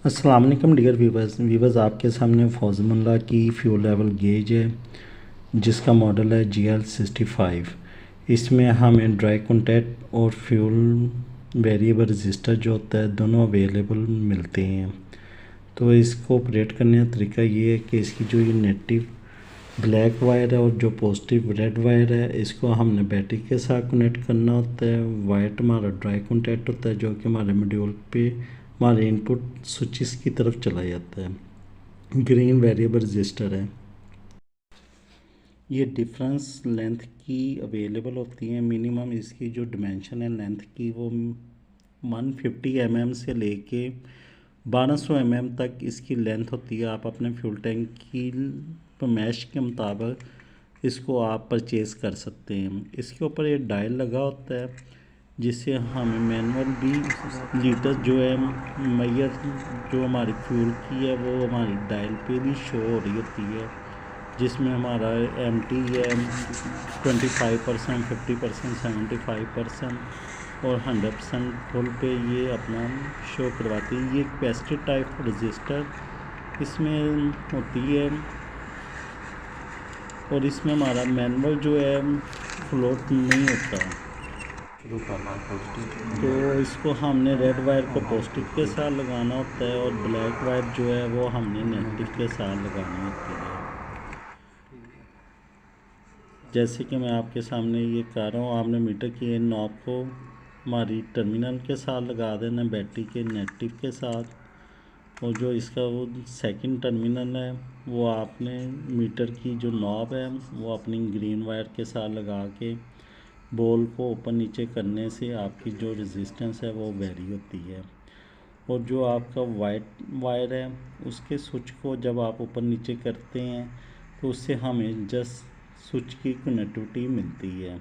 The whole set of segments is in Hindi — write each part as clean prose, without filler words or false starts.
अस्सलाम वालेकुम डियर वीवर्स आपके सामने फौजमल्ला की फ्यूल लेवल गेज है जिसका मॉडल है GL65। इसमें हमें ड्राई कॉन्टैक्ट और फ्यूल वेरिएबल रजिस्टर जो होता है दोनों अवेलेबल मिलते हैं। तो इसको ऑपरेट करने का तरीका ये है कि इसकी जो ये नेगेटिव ब्लैक वायर है और जो पॉजिटिव रेड वायर है इसको हमने बैटरी के साथ कनेक्ट करना होता है। वाइट हमारा ड्राई कॉन्टैक्ट होता है जो कि हमारे मॉड्यूल पे हमारे इनपुट स्विचेस की तरफ चला जाता है। ग्रीन वेरिएबल रजिस्टर है। ये डिफरेंस लेंथ की अवेलेबल होती है। मिनिमम इसकी जो डिमेंशन है लेंथ की वो 150 mm से लेके 1200 mm तक इसकी लेंथ होती है। आप अपने फ्यूल टैंक की फरमाइश के मुताबिक इसको आप परचेज़ कर सकते हैं। इसके ऊपर ये डायल लगा होता है जिससे हमें मैनुअल भी लीटर जो है मैयर जो हमारी फ्यूल की है वो हमारी डायल पे भी शो हो रही होती है, जिसमें हमारा MT है 25%, 50%, 75% और 100% फुल पे ये अपना शो करवाती है। ये कैपेसिटर टाइप रजिस्टर इसमें होती है और इसमें हमारा मैनुअल जो है फ्लोट नहीं होता। तो इसको हमने रेड वायर को पॉजिटिव के साथ लगाना होता है और ब्लैक वायर जो है वो हमने नेगेटिव के साथ लगानी होती है। जैसे कि मैं आपके सामने ये कर रहा हूँ, आपने मीटर की नॉब को हमारी टर्मिनल के साथ लगा देना बैटरी के नेगेटिव के साथ, और जो इसका वो सेकंड टर्मिनल है वो आपने मीटर की जो नॉब है वो अपनी ग्रीन वायर के साथ लगा के बॉल को ऊपर नीचे करने से आपकी जो रेजिस्टेंस है वो वेरी होती है। और जो आपका वाइट वायर है उसके स्विच को जब आप ऊपर नीचे करते हैं तो उससे हमें जस्ट स्विच की कनेक्टिविटी मिलती है।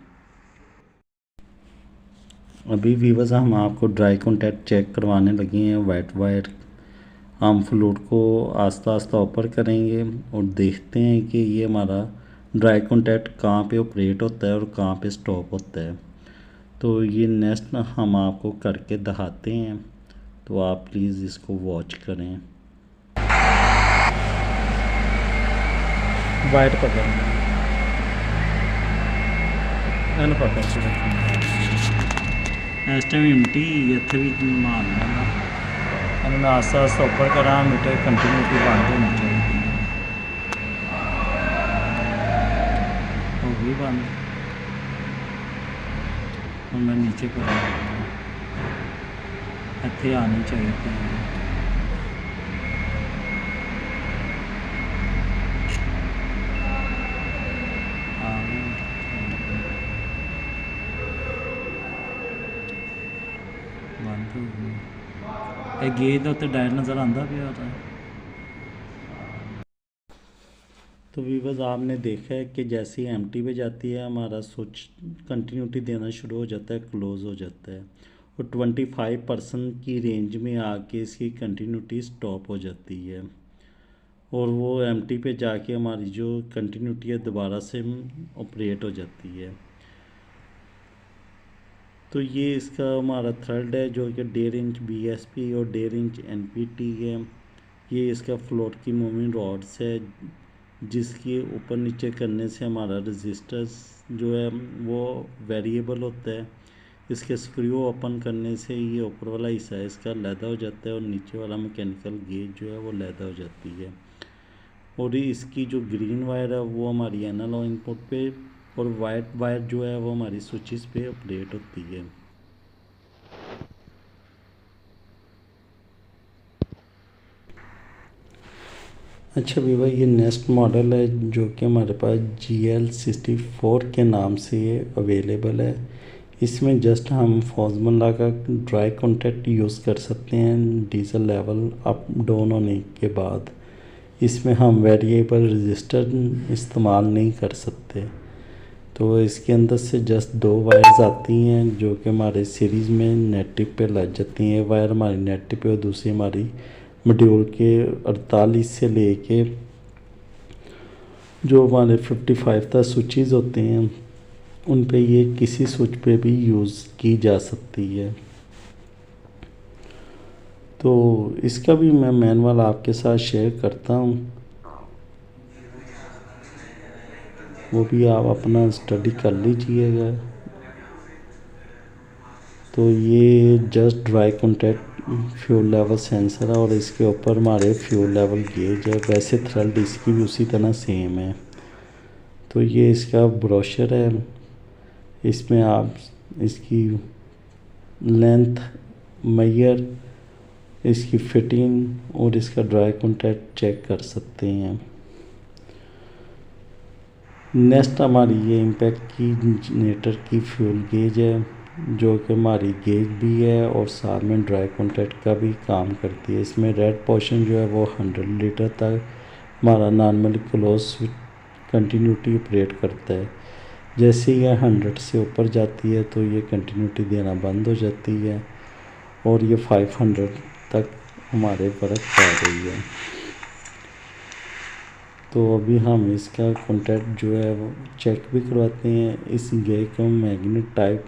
अभी व्यूअर्स हम आपको ड्राई कॉन्टैक्ट चेक करवाने लगे हैं। वाइट वायर हम फ्लूइड को आस्ता आस्ता ऊपर करेंगे और देखते हैं कि ये हमारा ड्राई कॉन्टैक्ट कहाँ पे ऑपरेट होता है और कहाँ पे स्टॉप होता है। तो ये नेक्स्ट हम आपको करके दिखाते हैं, तो आप प्लीज़ इसको वॉच करें। वाइट पकड़ इस टाइम एमटी इत्थे भी मारना मैं आस्ता आस्ता ऊपर करा मीटर कंटिन्यूटी बंद होनी चाहिए। हो गई बंद। और मैं नीचे करा इत्थे आनी चाहिए। बंद हो गई। गेज का उत्ते डायल नज़र आता पिया था। तो व्यूअर्स आपने देखा है कि जैसे ही एमटी पे जाती है हमारा स्विच कंटिन्यूटी देना शुरू हो जाता है, क्लोज़ हो जाता है और 25% की रेंज में आके इसकी कंटिन्यूटी स्टॉप हो जाती है और वो एमटी पे जाके हमारी जो कंटिन्यूटी है दोबारा से ऑपरेट हो जाती है। तो ये इसका हमारा थ्रेड है जो कि 1.5 इंच BSP और 1.5 इंच NPT है। ये इसका फ्लोट की मूविंग रॉड्स है जिसके ऊपर नीचे करने से हमारा रेजिस्टेंस जो है वो वेरिएबल होता है। इसके स्क्रू ओपन करने से ये ऊपर वाला हिस्सा है इसका लैदा हो जाता है और नीचे वाला मैकेनिकल गेज जो है वो लैदा हो जाती है। और इसकी जो ग्रीन वायर है वो हमारी एनालॉग इनपुट पे और वाइट वायर जो है वो हमारी स्विचेस पे ऑपरेट होती है। अच्छा भी भाई, ये नेक्स्ट मॉडल है जो कि हमारे पास GL64 के नाम से ये अवेलेबल है। इसमें जस्ट हम फॉर्मूला का ड्राई कॉन्टैक्ट यूज़ कर सकते हैं डीजल लेवल अप डाउन होने के बाद। इसमें हम वेरिएबल रजिस्टर इस्तेमाल नहीं कर सकते। तो इसके अंदर से जस्ट 2 वायर्स आती हैं जो कि हमारे सीरीज़ में नेगेटिव पे लग जाती हैं। वायर हमारी नेगेटिव पे और दूसरी हमारी मॉड्यूल के 48 से लेके जो हमारे 55 तक स्विचेस होते हैं उन पे ये किसी स्विच पे भी यूज़ की जा सकती है। तो इसका भी मैं मैनुअल आपके साथ शेयर करता हूँ, वो भी आप अपना स्टडी कर लीजिएगा। तो ये just dry contact fuel level sensor है और इसके ऊपर हमारे फ्यूल लेवल गेज है। वैसे थ्रेड इसकी भी उसी तरह सेम है। तो ये इसका ब्रोशर है, इसमें आप इसकी लेंथ, मेजर, इसकी फिटिंग और इसका ड्राई कॉन्टैक्ट चेक कर सकते हैं। नेक्स्ट हमारी ये इम्पैक्ट की जनरेटर की फ्यूल गेज है, जो कि हमारी गेज भी है और साथ में ड्राई कॉन्टैक्ट का भी काम करती है। इसमें रेड पोर्शन जो है वो 100 लीटर तक हमारा नॉर्मली क्लोज कंटिन्यूटी ऑपरेट करता है। जैसे ये 100 से ऊपर जाती है तो ये कंटिन्यूटी देना बंद हो जाती है और ये 500 तक हमारे वर्क कर रही है। तो अभी हम इसका कॉन्टैक्ट जो है वो चेक भी करवाते हैं। इस गे को मैग्नेट टाइप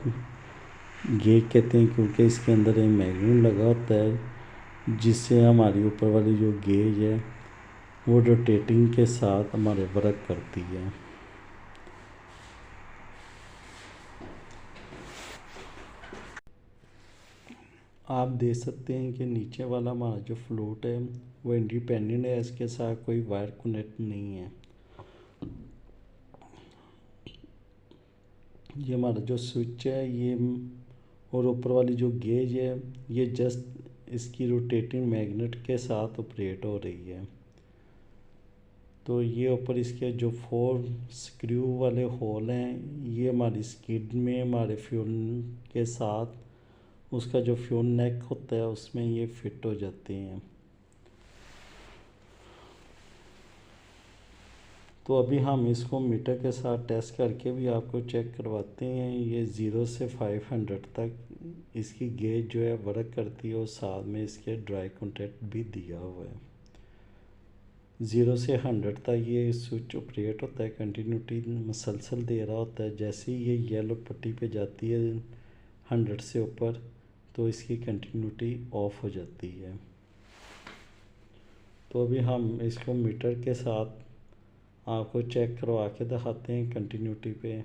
गे कहते हैं, क्योंकि इसके अंदर एक मैग्नेट लगा होता है जिससे हमारी ऊपर वाली जो गेज है वो रोटेटिंग के साथ हमारे वर्क करती है। आप देख सकते हैं कि नीचे वाला हमारा जो फ्लोट है वो इंडिपेंडेंट है, इसके साथ कोई वायर कनेक्ट नहीं है। ये हमारा जो स्विच है ये और ऊपर वाली जो गेज है ये जस्ट इसकी रोटेटिंग मैग्नेट के साथ ऑपरेट हो रही है। तो ये ऊपर इसके जो 4 स्क्रू वाले होल हैं ये हमारी स्किड में हमारे फ्यूल के साथ उसका जो फ्यूल नेक होता है उसमें ये फिट हो जाते हैं। तो अभी हम इसको मीटर के साथ टेस्ट करके भी आपको चेक करवाते हैं। ये 0 से 500 तक इसकी गेज जो है वर्क करती है और साथ में इसके ड्राई कॉन्टैक्ट भी दिया हुआ है। 0 से 100 तक ये स्विच ऑपरेट होता है, कंटिन्यूटी मसलसल दे रहा होता है। जैसे ही ये येलो पट्टी पे जाती है 100 से ऊपर तो इसकी कंटिन्यूटी ऑफ हो जाती है। तो अभी हम इसको मीटर के साथ आपको चेक करवा के दिखाते हैं कंटिन्यूटी पे।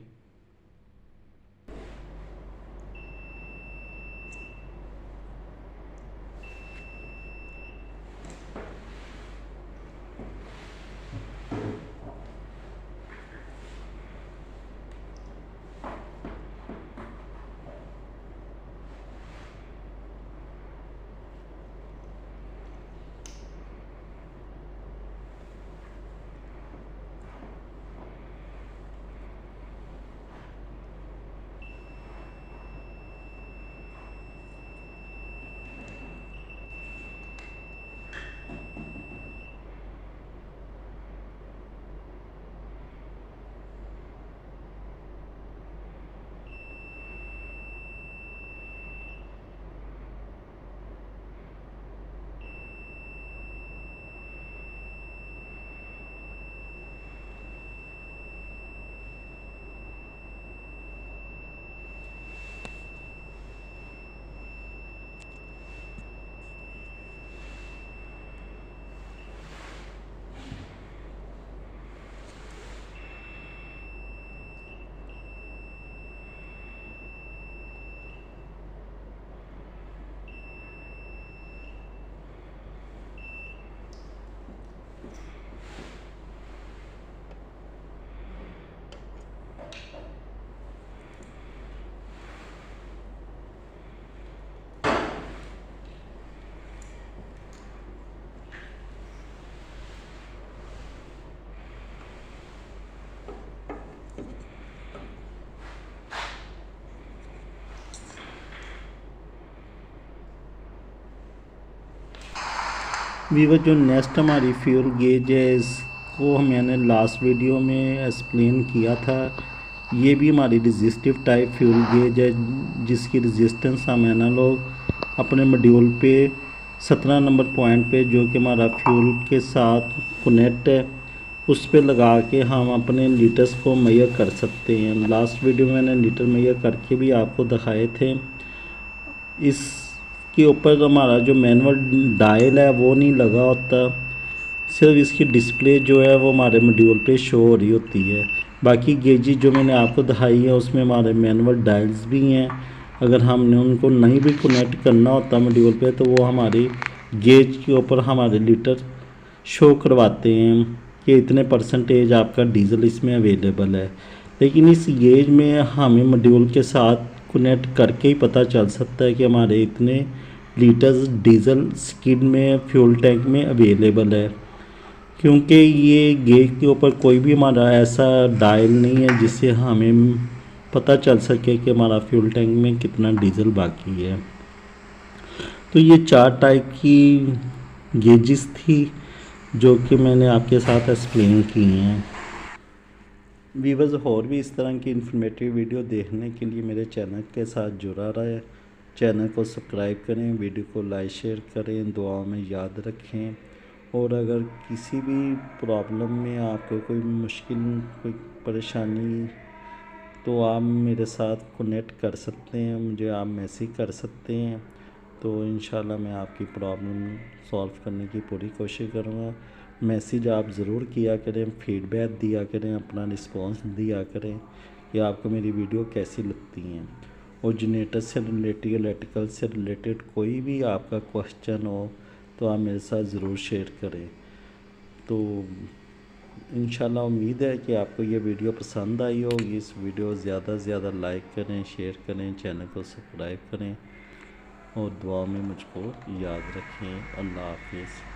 वीवर जो नेक्स्ट हमारी फ्यूल गेज है इसको मैंने लास्ट वीडियो में एक्सप्लेन किया था। ये भी हमारी रेजिस्टिव टाइप फ्यूल गेज है जिसकी रेजिस्टेंस हम एनालॉग अपने मॉड्यूल पे 17 नंबर पॉइंट पे जो कि हमारा फ्यूल के साथ कनेक्ट है उस पे लगा के हम अपने लीटर्स को मेजर कर सकते हैं। लास्ट वीडियो में मैंने लीटर मेजर करके भी आपको दिखाए थे। इस के ऊपर हमारा जो मैनुअल डायल है वो नहीं लगा होता, सिर्फ इसकी डिस्प्ले जो है वो हमारे मॉड्यूल पे शो हो रही होती है। बाकी गेजेस जो मैंने आपको दिखाई है उसमें हमारे मैनुअल डायल्स भी हैं। अगर हमने उनको नहीं भी कनेक्ट करना होता मॉड्यूल पे तो वो हमारी गेज के ऊपर हमारे लीटर शो करवाते हैं कि इतने परसेंटेज आपका डीजल इसमें अवेलेबल है। लेकिन इस गेज में हमें मॉड्यूल के साथ कनेक्ट करके ही पता चल सकता है कि हमारे इतने लीटर्स डीजल स्किड में फ्यूल टैंक में अवेलेबल है, क्योंकि ये गेज के ऊपर कोई भी हमारा ऐसा डायल नहीं है जिससे हमें पता चल सके कि हमारा फ्यूल टैंक में कितना डीजल बाकी है। तो ये 4 टाइप की गेजेस थी जो कि मैंने आपके साथ एक्सप्लेन की हैं। व्यूअर्स, और भी इस तरह की इन्फॉर्मेटिव वीडियो देखने के लिए मेरे चैनल के साथ जुड़ा रहे। चैनल को सब्सक्राइब करें, वीडियो को लाइक शेयर करें, दुआओं में याद रखें। और अगर किसी भी प्रॉब्लम में आपको कोई मुश्किल, कोई परेशानी, तो आप मेरे साथ कनेक्ट कर सकते हैं, मुझे आप मैसेज कर सकते हैं। तो इंशाल्लाह मैं आपकी प्रॉब्लम सॉल्व करने की पूरी कोशिश करूँगा। मैसेज आप ज़रूर किया करें, फीडबैक दिया करें, अपना रिस्पांस दिया करें कि आपको मेरी वीडियो कैसी लगती हैं। और जनरेटर से रिलेटेड, इलेक्ट्रिकल से रिलेटेड कोई भी आपका क्वेश्चन हो तो आप मेरे साथ ज़रूर शेयर करें। तो इंशाल्लाह उम्मीद है कि आपको ये वीडियो पसंद आई होगी। इस वीडियो ज़्यादा से ज़्यादा लाइक करें, शेयर करें, चैनल को सब्सक्राइब करें और दुआ में मुझको याद रखें। अल्लाह हाफिज़।